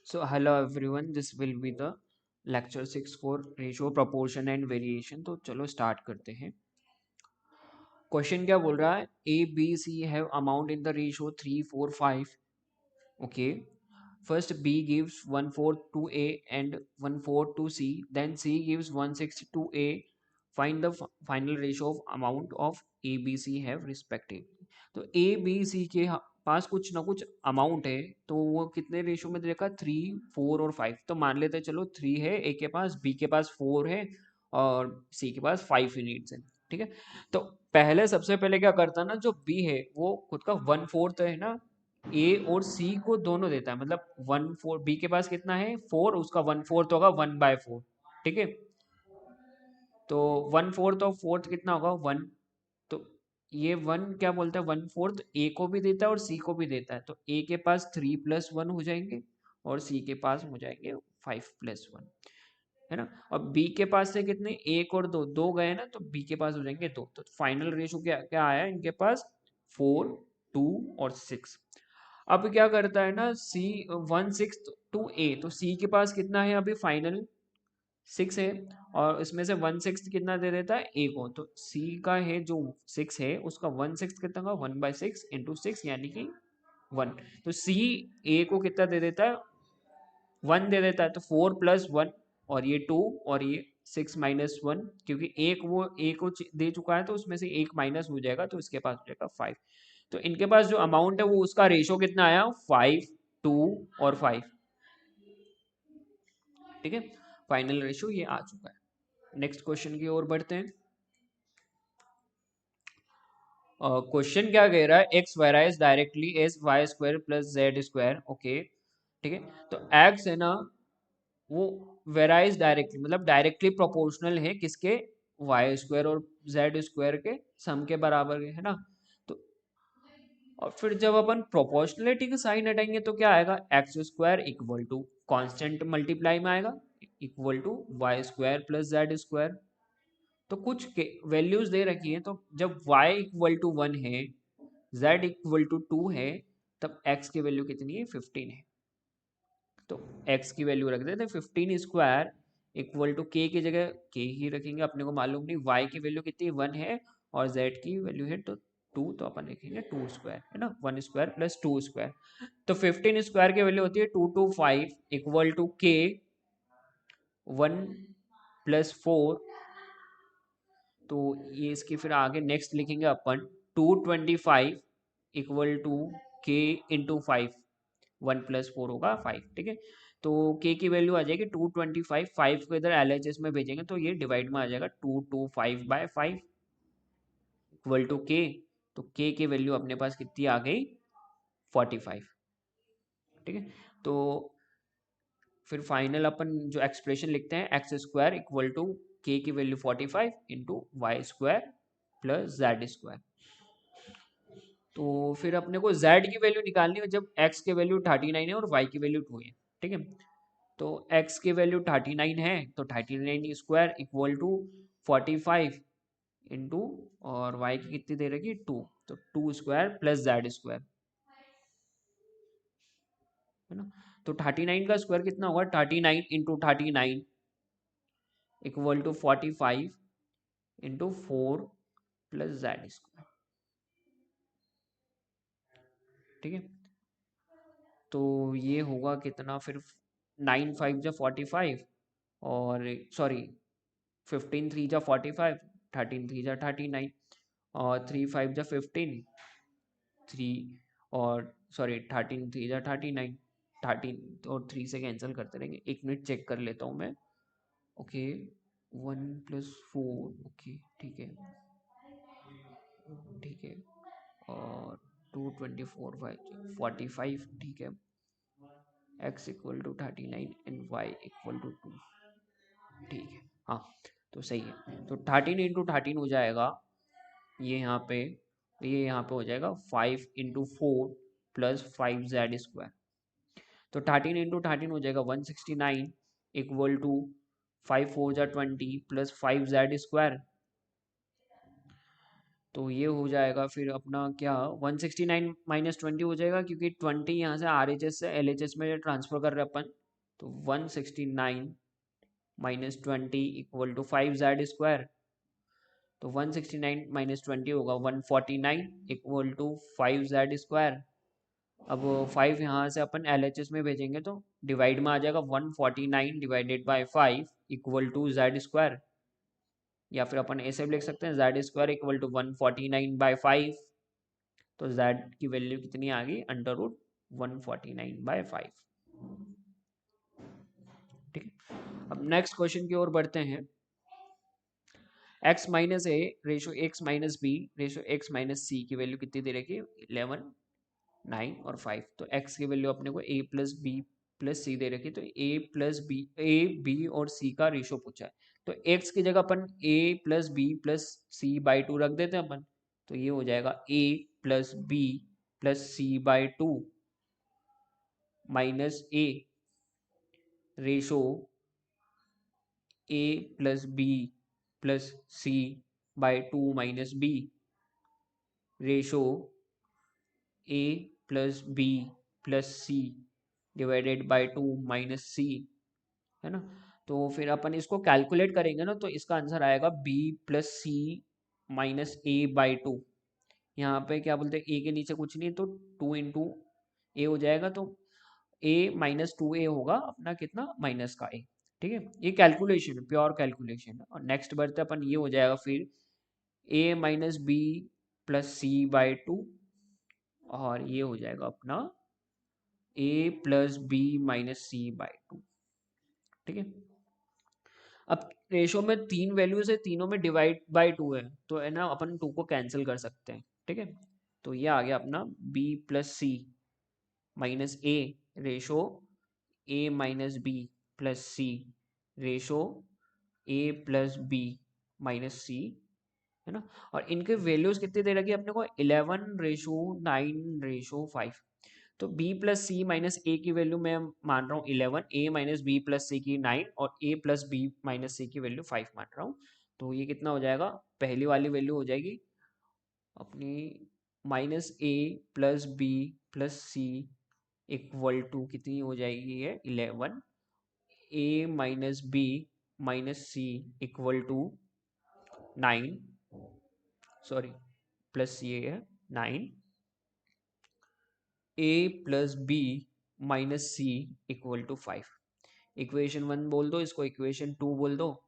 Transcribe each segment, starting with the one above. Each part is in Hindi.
So hello everyone, this will be the lecture 6 for ratio, proportion and variation. तो चलो स्टार्ट करते हैं. क्वेश्चन क्या बोल रहा है? A, B, C have amount in the ratio 3, 4, 5. Okay. First B gives 1/4 to A and 1/4 to C. Then C gives 1/6 to A. Find the final ratio of amount of A, B, C have respectively. तो A, B, C के पास कुछ ना कुछ अमाउंट है, तो वो कितने रेशियो में देखा? 3, 4 और 5. तो मान लेते हैं चलो 3 है A के पास, B के पास 4 है और C के पास 5 यूनिट्स है. ठीक है. तो पहले सबसे पहले क्या करता ना, जो B है वो खुद का 1/4 है ना, ए और सी को दोनों देता है. मतलब 1/4 बी के पास कितना है? 4. उसका 1/4 होगा 1/4. ठीक है. तो 1/4 ऑफ 4 कितना होगा? 1. तो ये 1 क्या बोलता है? 1/4 ए को भी देता है और सी को भी देता है. तो ए के पास 3+1 हो जाएंगे और सी के पास हो जाएंगे 5+1. है ना. और बी के पास से कितने? एक और दो, दो गए ना, तो बी के पास हो जाएंगे 2. तो फाइनल रेशो क्या क्या आया इनके पास? 4, 2 और 6. अब क्या करता है ना, सी 1/6 टू ए. तो सी के पास कितना है अभी फाइनल? 6 है. और इसमें से 1/6 कितना दे देता है? ए को. तो सी का है जो 6 है, उसका 1/6 कितना होगा? 1/6 इंटू 6 यानी कि 1. तो सी ए को कितना दे देता है? 1 दे देता है. तो 4+1 और ये 2 और ये 6-1, क्योंकि एक वो ए को दे चुका है तो उसमें से एक माइनस हो जाएगा, तो इसके पास हो जाएगा 5. तो इनके पास जो अमाउंट है वो उसका रेशो कितना आया? 5, 2 और 5. ठीक है. फाइनल रेशो ये आ चुका है. नेक्स्ट क्वेश्चन की ओर बढ़ते हैं. क्वेश्चन क्या कह रहा है? X varies directly as y square plus z square. Okay. ठीक है. तो एक्स है ना, वो वेराइज डायरेक्टली, मतलब डायरेक्टली प्रोपोर्शनल है किसके? वाई स्क्वायर और जेड स्क्वायर के सम के बराबर है ना. तो और फिर जब अपन प्रोपोर्शनलिटी की साइन हटाएंगे तो क्या आएगा? X square equal to constant multiply में आएगा, equal to y square plus z square. तो कुछ वैल्यूज दे रखी है, तो जब y इक्वल टू 1 है, z इक्वल टू 2 है, तब x की वैल्यू कितनी है? 15 है. तो x की वैल्यू रख देते हैं 15 स्क्वायर इक्वल टू k की जगह k ही रखेंगे, अपने को मालूम नहीं y की वैल्यू कितनी? 1 है और z की वैल्यू है तो 2, तो अपन लिखेंगे 2 स्क्वायर, है ना. 1 स्क्वायर प्लस 2 स्क्वायर. तो 15 स्क्वायर की वैल्यू होती है 225 इक्वल टू k 1+4. तो ये इसकी फिर आगे नेक्स्ट लिखेंगे अपन 225 इक्वल टू के इंटू 5. 1+4 होगा 5. ठीक है. तो के की वैल्यू आ जाएगी 225. 5 को इधर एलएचएस में भेजेंगे तो ये डिवाइड में आ जाएगा 225/5 इक्वल टू के. तो के की वैल्यू अपने पास कितनी आ गई? 45. ठीक है. तो फिर फाइनल अपन जो एक्सप्रेशन लिखते हैं, x square equal to k की value 45 into y square plus z square. तो फिर अपने को z की वैल्यू निकालनी है जब x की वैल्यू 39 है और y की वैल्यू 2 है. ठीक है. तो x की वैल्यू 39 है, तो 39 स्क्वायर इक्वल टू 45 इंटू, और y की कितनी दे रखी? 2. तो 2 स्क्वायर प्लस जेड स्क्वायर, है ना. तो 39 का स्क्वायर कितना होगा? 39 into 39 equal to 45 into 4 plus z square. ठीक है. तो ये होगा कितना फिर? 9×5 = 45, और सॉरी 15×3 = 45, 13×3 = 39, और 3×5 = 15, 3, और सॉरी 13×3 = 39. 13 और 3 से कैंसिल करते रहेंगे. एक मिनट चेक कर लेता हूँ मैं. ओके. 1+4. ओके. ठीक है. ठीक है. और 2 24 बाई 45. ठीक है. x equal to 39 and y equal to 2. ठीक है. हाँ. तो सही है. तो 13 × 13 हो जाएगा ये यहाँ पे, ये यहाँ पे हो जाएगा 5×4 प्लस 5z². तो 13 × 13 हो जाएगा 169 इक्वल टू 5×4 = 20 प्लस 5z². तो ये हो जाएगा फिर अपना क्या 169 - 20 हो जाएगा, क्योंकि 20 यहाँ से RHS से LHS में ट्रांसफर कर रहे हैं अपन। तो 169 - 20 इक्वल टू 5z²। तो 169 - 20 होगा 149 इक्वल टू 5z²। अब 5 यहाँ से अपन LHS में भेजेंगे तो डिवाइड में आ जाएगा 149 divided by 5 equal to z²। या फिर अपन ऐसे भी लिख सकते हैं z² इक्वल टू 149/5। तो z की वैल्यू कितनी आ गई, √149/5। ठीक है, अब नेक्स्ट क्वेश्चन की ओर बढ़ते हैं। x minus a ratio x minus b ratio x minus c की वैल्यू कितनी दे रखी है, 11, 9 और 5। तो x की वैल्यू अपने को a plus b plus c दे रखी है। तो a बी और c का रेशो पूछा है। तो x की जगह अपन a plus b plus c/2 रख देते हैं अपन। तो ये हो जाएगा a plus b plus c/2 minus a ratio a plus b plus c/2 minus b ratio a plus b plus c divided by 2 minus c, है ना। तो फिर अपन इसको कैलकुलेट करेंगे ना, तो इसका आंसर आएगा b plus c minus a/2। यहाँ पे क्या बोलते हैं, a के नीचे कुछ नहीं, तो 2 इंटू ए हो जाएगा। तो a -2a होगा अपना कितना, माइनस का a। ठीक है, ये कैलकुलेशन, प्योर कैलकुलेशन। और नेक्स्ट बढ़ते अपन, ये हो जाएगा फिर a minus b plus c/2। और ये हो जाएगा अपना a plus b minus c/2। ठीक है, अब रेशो में 3 वैल्यूज है, तीनों में डिवाइड बाय 2 है, तो है ना अपन 2 को कैंसिल कर सकते हैं। ठीक है, तो ये आ गया अपना b plus c minus a ratio a minus b plus c ratio a plus b minus c, है ना। और इनके वैल्यूज कितने दे रखी है अपने को, 11:9:5। तो b प्लस सी माइनस ए की वैल्यू मैं मान रहा हूँ 11, a माइनस बी प्लस सी की 9 और a plus b minus c की वैल्यू 5 मान रहा हूँ। तो ये कितना हो जाएगा, पहली वाली वैल्यू हो जाएगी अपनी -a plus b plus c equal to कितनी हो जाएगी है 11, a minus b minus c equal to 9, sorry plus ये है 9, a plus b minus c equal to 5। Equation 1 बोल दो इसको, इक्वेशन 2 बोल दो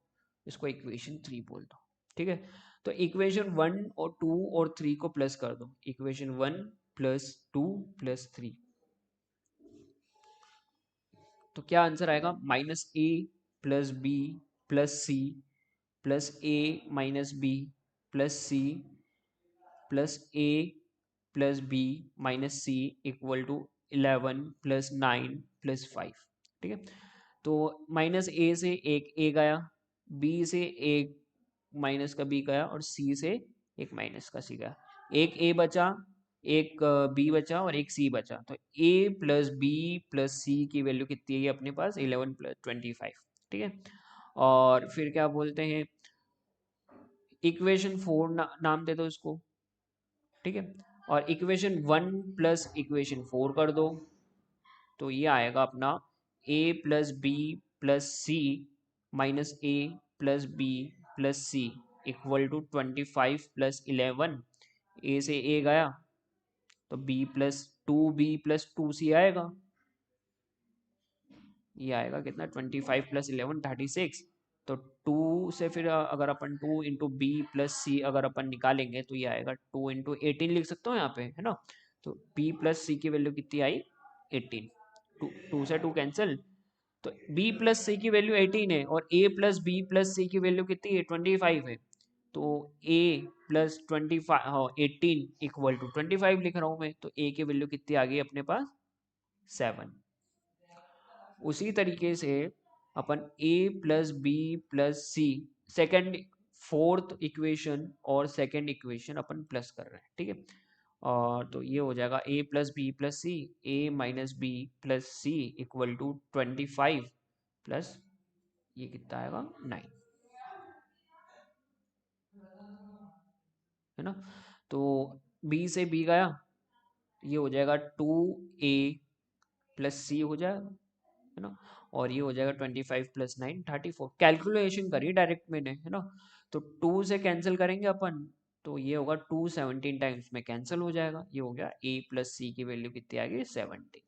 इसको, इक्वेशन 3 बोल दो। ठीक है, तो इक्वेशन 1 और 2 और 3 को प्लस कर दो, इक्वेशन 1 प्लस 2 प्लस 3। तो क्या आंसर आएगा, -a plus b plus c plus a minus b plus c plus a plus b minus c equal to 11 plus 9 plus 5। ठीक है, तो माइनस ए से एक ए गया, बी से एक माइनस का बी गया और सी से एक माइनस का सी गया। एक ए बचा, एक बी बचा और एक सी बचा। तो ए प्लस बी प्लस सी की वैल्यू कितनी है अपने पास, 11 प्लस 25। ठीक है, और फिर क्या बोलते हैं, इक्वेशन 4 नाम दे दो इसको। ठीक है, और इक्वेशन 1 प्लस इक्वेशन 4 कर दो। तो ये आएगा अपना a plus b plus c minus a plus b plus c equal to 25 plus 11। A से ए गया तो b plus 2b plus 2c आएगा। ये आएगा कितना, 25 प्लस 11 36। तो 2 से फिर अगर अपन 2 इंटू बी प्लस सी अगर अपन निकालेंगे तो ये आएगा 2 इंटू 18 लिख सकते हो यहाँ पे, है ना। तो b प्लस सी की वैल्यू कितनी आई, 18। 2 से 2 कैंसिल, तो b प्लस सी की वैल्यू 18 है और a प्लस बी प्लस सी की वैल्यू कितनी है, 25 है। तो a प्लस 25, हाँ 18 इक्वल टू 25 लिख रहा हूँ मैं। तो a की वैल्यू कितनी आ गई अपने पास, 7। उसी तरीके से अपन a plus b plus c second fourth equation और सेकेंड इक्वेशन अपन प्लस कर रहे हैं। ठीक है, और तो ये हो जाएगा a plus b plus c, a minus b plus c equal to 25 plus ये कितना आएगा 9। है ना। तो बी से बी गया, ये हो जाएगा 2a प्लस सी हो जाएगा, है ना। और ये हो जाएगा 25 प्लस 9 34। कैलकुलेशन करी डायरेक्ट मैंने, है ना। तो 2 से कैंसिल करेंगे अपन, तो ये होगा 2 17 टाइम्स में कैंसिल हो जाएगा, ये हो गया a प्लस सी की वैल्यू कितनी आ गई 17,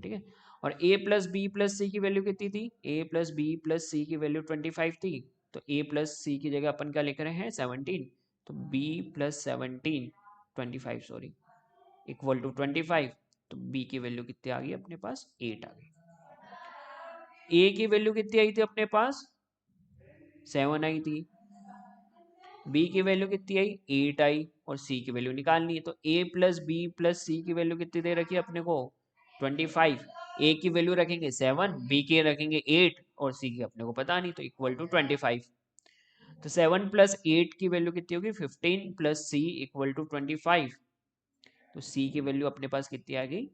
ठीक है। और a प्लस बी प्लस सी की वैल्यू कितनी थी, a प्लस बी प्लस सी की वैल्यू 25 थी, तो a प्लस सी की जगह अपन क्या लिख रहे हैं 17, तो b plus 17 25 sorry equal to 25, तो b की वैल्यू कितनी आ गई अपने पास 8 आ गई। a की वैल्यू कितनी आई थी अपने पास 7 आई थी, b की वैल्यू कितनी आई 8 आई, और c की वैल्यू निकालनी है, तो a प्लस बी प्लस सी की वैल्यू कितनी दे रखी है अपने को 25, a की वैल्यू रखेंगे 7, b की रखेंगे 8 और c की अपने को पता नहीं, तो इक्वल टू 25। तो 7 प्लस 8 की वैल्यू कितनी होगी 15 प्लस c इक्वल टू 25, तो c की वैल्यू अपने पास कितनी आ गई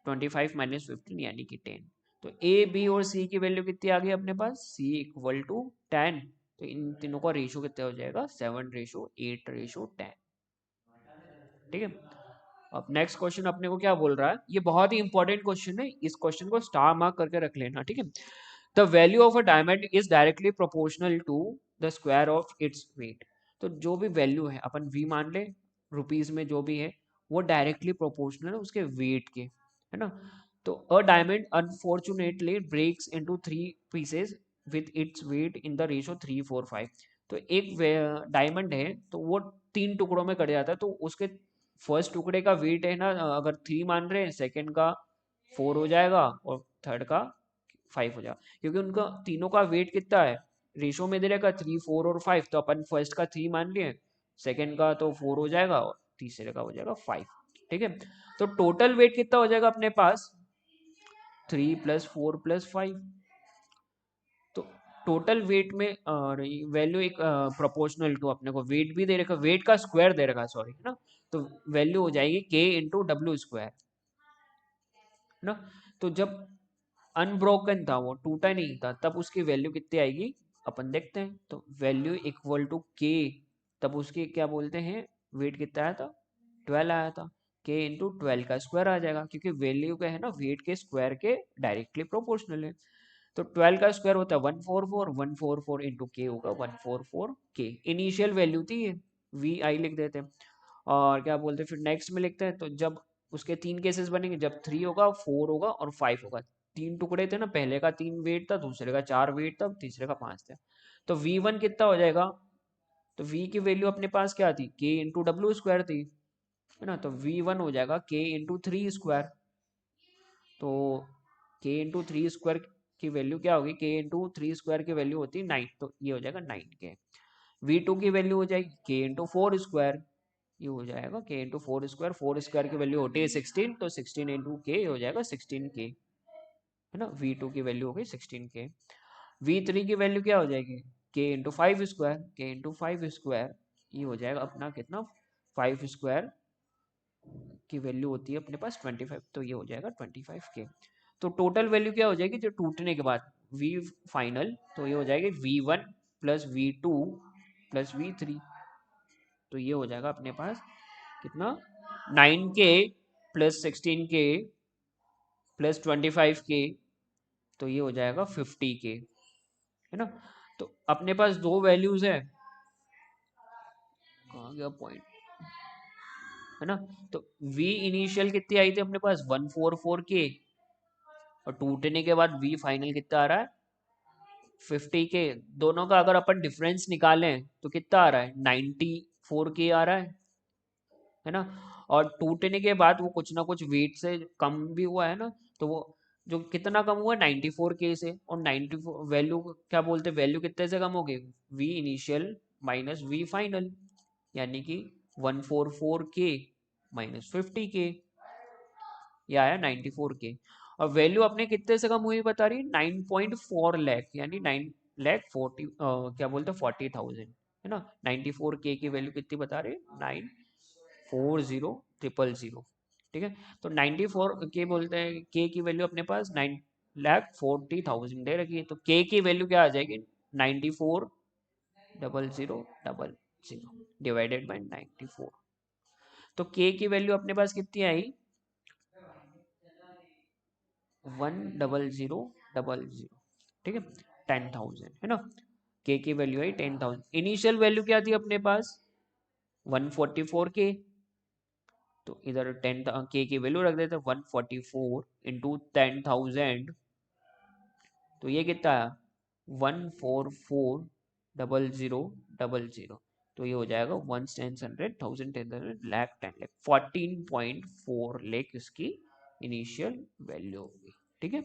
25 माइनस 15 यानी कि 10। तो ए बी और सी की वैल्यू कितनी आ गई अपने पास सी इक्वल टू 10, तो इन तीनों का रेशो कितना हो जाएगा 7:8:10, ठीक है। अब नेक्स्ट क्वेश्चन अपने को क्या बोल रहा है, ये बहुत ही इंपॉर्टेंट क्वेश्चन है, इस क्वेश्चन को स्टार मार्क करके रख लेना, ठीक है। The value of a diamond is directly proportional to the square of its weight. तो जो भी वैल्यू है अपन वी मान ले रुपीज में जो भी है, वो डायरेक्टली प्रोपोर्शनल है उसके वेट के, है ना। तो a diamond unfortunately breaks into 3 pieces with its weight in the ratio 3:4:5। तो एक डायमंड है तो वो 3 टुकड़ों में कट जाता है, तो उसके फर्स्ट टुकड़े का वेट है ना, अगर 3 मान रहे हैं, सेकंड का 4 हो जाएगा और थर्ड का 5 हो जाएगा, क्योंकि उनका तीनों का वेट कितना है रेशो में दे रखा 3 4 और 5, तो अपन फर्स्ट का 3 मान लिए, सेकंड का तो 4 हो जाएगा और तीसरे का हो जाएगा 5, ठीक है। तो टोटल वेट कितना हो जाएगा अपने पास 3 + 4 + 5। तो टोटल वेट में वैल्यू एक प्रोपोर्शनल टू अपने को वेट भी दे रखा, वेट का स्क्वायर दे रखा सॉरी, है ना। तो वैल्यू हो जाएगी k इंटू डब्ल्यू स्क्वायर, है ना। तो जब अनब्रोकन था वो टूटा नहीं था तब उसकी वैल्यू कितनी आएगी अपन देखते हैं, तो वैल्यू इक्वल टू के, तब उसके क्या बोलते हैं वेट कितना आया था 12 आया था, के इंटू 12 का स्क्वायर आ जाएगा, क्योंकि वैल्यू क्या है ना वेट के स्क्वायर के डायरेक्टली प्रोपोर्शनल है। तो 12 का स्क्वायर होता है 144, 144 इंटू के होगा 144 के, इनिशियल वैल्यू थी ये, वी आई लिख देते हैं। और क्या बोलते हैं फिर नेक्स्ट में लिखते हैं, तो जब उसके 3 केसेस बनेंगे, जब 3 होगा 4 होगा और 5 होगा, 3 टुकड़े थे ना, पहले का 3 वेट था, दूसरे का 4 वेट था, तीसरे का 5 था, तो v1 कितना हो जाएगा, तो v की वैल्यू अपने पास क्या थी k इंटू डब्ल्यू स्क्वायर थी, है ना। तो v1 हो जाएगा k इंटू 3 स्क्वायर, तो k इंटू 3 स्क्वायर की वैल्यू क्या होगी, k इंटू 3 स्क्वायर की वैल्यू होती है 9, तो ये हो जाएगा 9k। v2 की वैल्यू हो जाएगी k इंटू 4 स्क्वायर, ये हो जाएगा k इंटू 4 स्क्वायर, 4 स्क्वायर की वैल्यू होती है 16, तो 16 इंटू k हो जाएगा 16k, है ना। v2 की वैल्यू हो गई 16k। v3 की वैल्यू क्या हो जाएगी k into 5 square, k into 5 square ये हो जाएगा अपना कितना 5 स्क्वायर की वैल्यू होती है अपने पास 25, तो ये हो जाएगा 25k। तो टोटल वैल्यू क्या हो जाएगी जो टूटने के बाद v फाइनल, तो ये हो जाएगी v1 plus v2 plus v3, तो ये हो जाएगा अपने पास कितना 9k plus 16k plus 25k, तो ये हो जाएगा 50k, है ना। तो अपने पास दो वैल्यूज है, कहाँ गया पॉइंट, है ना। तो v इनिशियल कितनी आई थी अपने पास 144k, और टूटने के बाद v फाइनल कितना आ रहा है 50k। दोनों का अगर अपन डिफरेंस निकालें तो कितना आ रहा है 94k आ रहा है ना। और टूटने के बाद वो कुछ ना कुछ वेट से कम भी हुआ है ना, तो वो जो कितना कम हुआ 94k से, और 94 वैल्यू क्या बोलते हैं वैल्यू कितने से कम हो गई v initial minus v final, यानी कि 144k माइनस 50k, ये आया 94k। और वैल्यू अपने कितने से कम हुई बता रही है 9.4 लाख, यानी 9,40,000 क्या बोलते हैं 40,000, है ना। 94k की वैल्यू कितनी बता रहे 940,000, ठीक है। तो 94k बोलते हैं k की वैल्यू अपने पास 9,40,000 दे रखी है, तो k की वैल्यू क्या आ जाएगी 94,000,000, डिवाइडेड बाय 94। तो k की वैल्यू अपने पास कितनी आई? 10000, ठीक है, 10,000 है ना। k की वैल्यू आई 10,000। इनिशियल वैल्यू क्या थी अपने पास? 144k। तो इधर 10 k की वैल्यू रख देते 144 इंटू 10,000। तो ये कितना है? 144,000,000। तो ये हो जाएगा 1,10,100,000,10,000,000 10,00,000 14.4 लाख इसकी इनिशियल वैल्यू होगी, ठीक है।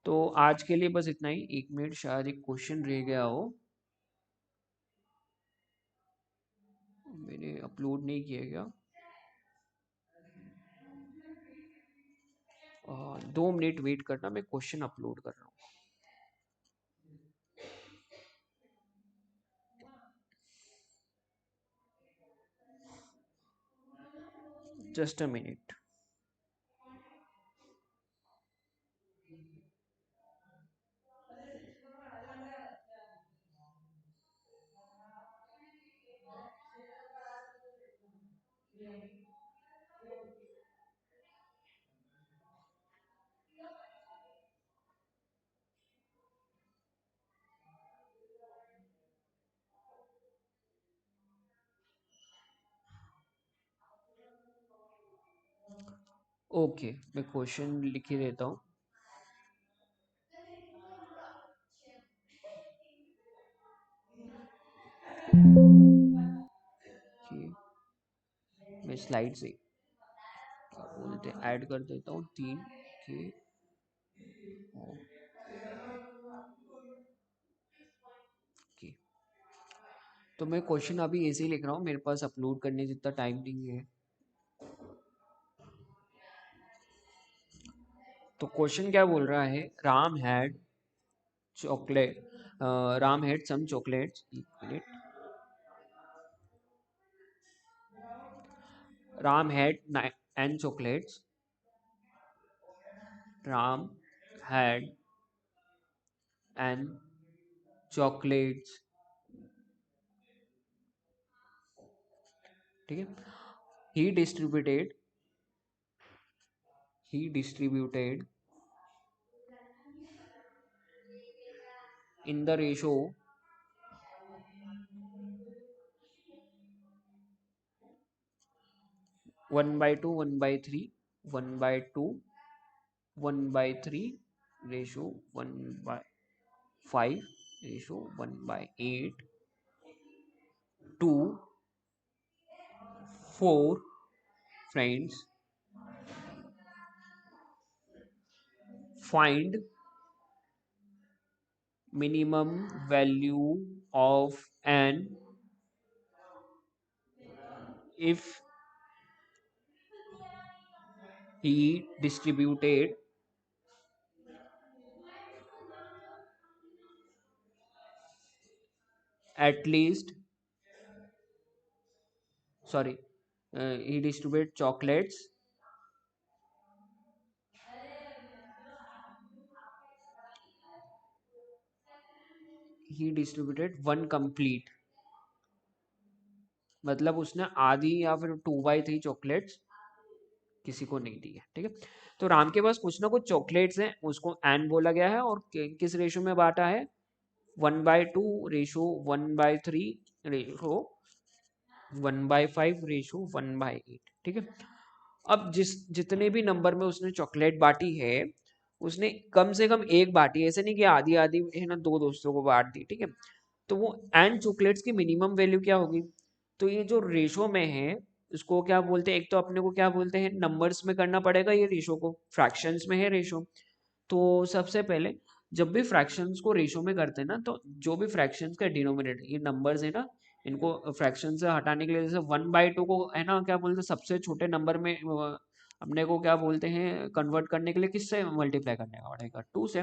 तो आज के लिए बस इतना ही। 1 मिनट, शायद एक क्वेश्चन रह गया हो, मैंने अपलोड नहीं किया गया। 2 मिनट वेट करना, मैं क्वेश्चन अपलोड कर रहा हूँ। Just a minute. ओके, मैं क्वेश्चन लिख ही देता हूँ। मैं स्लाइड से क्या बोलते ऐड कर देता हूँ 3 के। ओके, तो मैं क्वेश्चन अभी ऐसे ही लिख रहा हूँ, मेरे पास अपलोड करने जितना टाइम नहीं है। तो क्वेश्चन क्या बोल रहा है? Chocolate Ram had some chocolates, एक minute. Ram had 9 chocolates. Ram had and chocolates, ठीक है। he distributed he distributed in the ratio 1/2 1/3 1/2 1/3 ratio 1/5 ratio 1/8 to 4 friends. Find minimum value of n if he distributed at least, sorry, he distributed chocolates he distributed one complete, मतलब उसने आधी या फिर 2/3 चॉकलेट्स किसी को नहीं दी है, ठीक है। तो राम के पास कुछ ना कुछ चॉकलेट्स हैं, उसको एन बोला गया है, और किस रेशो में बांटा है? 1/2 रेशो 1/3 रेशो 1/5 रेशो 1/8, ठीक है। अब जितने भी नंबर में उसने चॉकलेट बांटी है, उसने कम से कम एक बांटी, ऐसे नहीं कि आधी आधी है ना, 2 दोस्तों को बांट दी, ठीक है। तो वो एन चॉकलेट्स की मिनिमम वैल्यू क्या होगी? तो ये जो रेशो में है, इसको क्या बोलते हैं? एक तो अपने को क्या बोलते हैं, नंबर्स में करना पड़ेगा ये रेशो को, फ्रैक्शंस में है रेशो। तो सबसे पहले जब भी फ्रैक्शंस को रेशो में करते हैं ना, तो जो भी फ्रैक्शंस का डिनोमिनेटर, ये नंबर्स है ना, इनको फ्रैक्शन से हटाने के लिए, जैसे 1/2 को है ना क्या बोलते हैं, सबसे छोटे नंबर में अपने को क्या बोलते हैं, कन्वर्ट करने के लिए किससे मल्टीप्लाई करने का पड़ेगा? 2 से।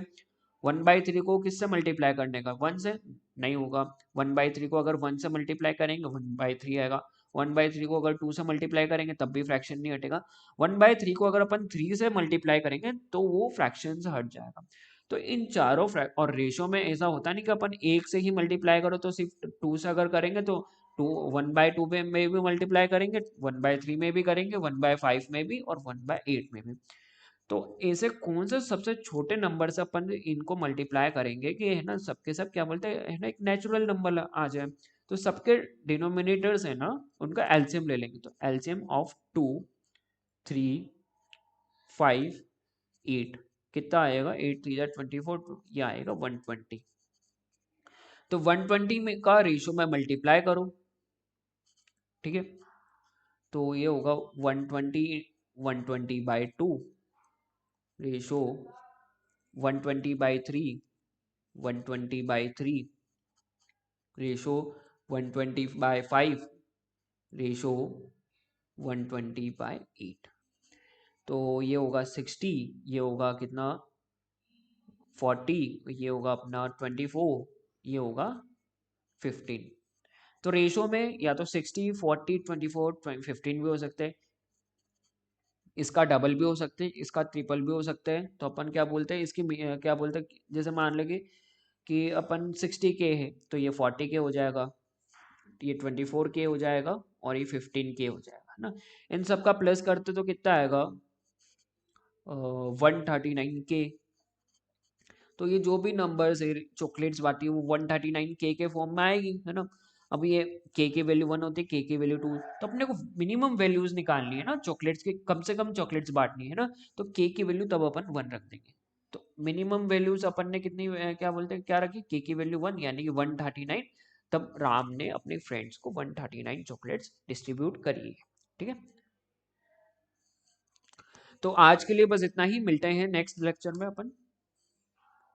1/3 को किससे मल्टीप्लाई करने का? 1 से। नहीं होगा। 1/3 को अगर 1 से मल्टीप्लाई करेंगे 1/3 आएगा। 1/3 को अगर 2 से मल्टीप्लाई करेंगे तब भी फ्रैक्शन नहीं हटेगा। 1/3 को अगर अपन 3 से मल्टीप्लाई करेंगे तो वो फ्रैक्शन से हट जाएगा। तो इन चारों और रेशो में ऐसा होता नहीं कि अपन एक से ही मल्टीप्लाई करो, तो सिर्फ टू से अगर करेंगे तो टू 1/2 में भी मल्टीप्लाई करेंगे, 1/3 में भी करेंगे, 1/5 में भी और 1/8 में भी। तो ऐसे कौन से सबसे छोटे नंबर से अपन इनको मल्टीप्लाई करेंगे कि है ना सबके सब क्या बोलते हैं, है ना, एक नेचुरल नंबर आ जाए। तो सबके डिनोमिनेटर्स है ना, उनका एलसीएम ले लेंगे। तो एलसीएम ऑफ 2, 3, 5, 8 कितना आएगा, 8 3 24, ये आएगा 120। तो 120 में का रेशो में मल्टीप्लाई करो, ठीक है। तो ये होगा 120, 120/2 रेशो 120/3, 120/3 रेशो 120/5 रेशो 120/8। तो ये होगा 60, ये होगा कितना 40, ये होगा अपना 24, ये होगा 15। तो रेशो में या तो 60, 40, 24, 15 भी हो सकते हैं, इसका डबल भी हो सकते हैं, इसका ट्रिपल भी हो सकते हैं। तो अपन क्या बोलते हैं इसकी क्या बोलते हैं, जैसे मान लेंगे कि अपन 60K है तो ये 40K हो जाएगा, ये 24K हो जाएगा और ये 15K हो जाएगा ना। इन सब का प्लस करते तो कितना आएगा 139K। तो ये जो भी नंबर्स है चॉकलेट्स बांटी वो 139K के फॉर्म में आएगी, है ना। अब ये K की वैल्यू 1 होती है, K की वैल्यू 2, तो अपने को मिनिमम वैल्यूज निकालनी है ना चॉकलेट्स के, कम से कम चॉकलेट्स बांटनी है ना। तो K की वैल्यू तब अपन 1 रख देंगे। तो मिनिमम वैल्यूज अपन ने कितनी क्या बोलते हैं क्या रखी, K की वैल्यू 1 यानी कि 139। तब राम ने अपने फ्रेंड्स को 139 चॉकलेट्स डिस्ट्रीब्यूट करी है, ठीक है। तो आज के लिए बस इतना ही, मिलते हैं नेक्स्ट लेक्चर में अपन।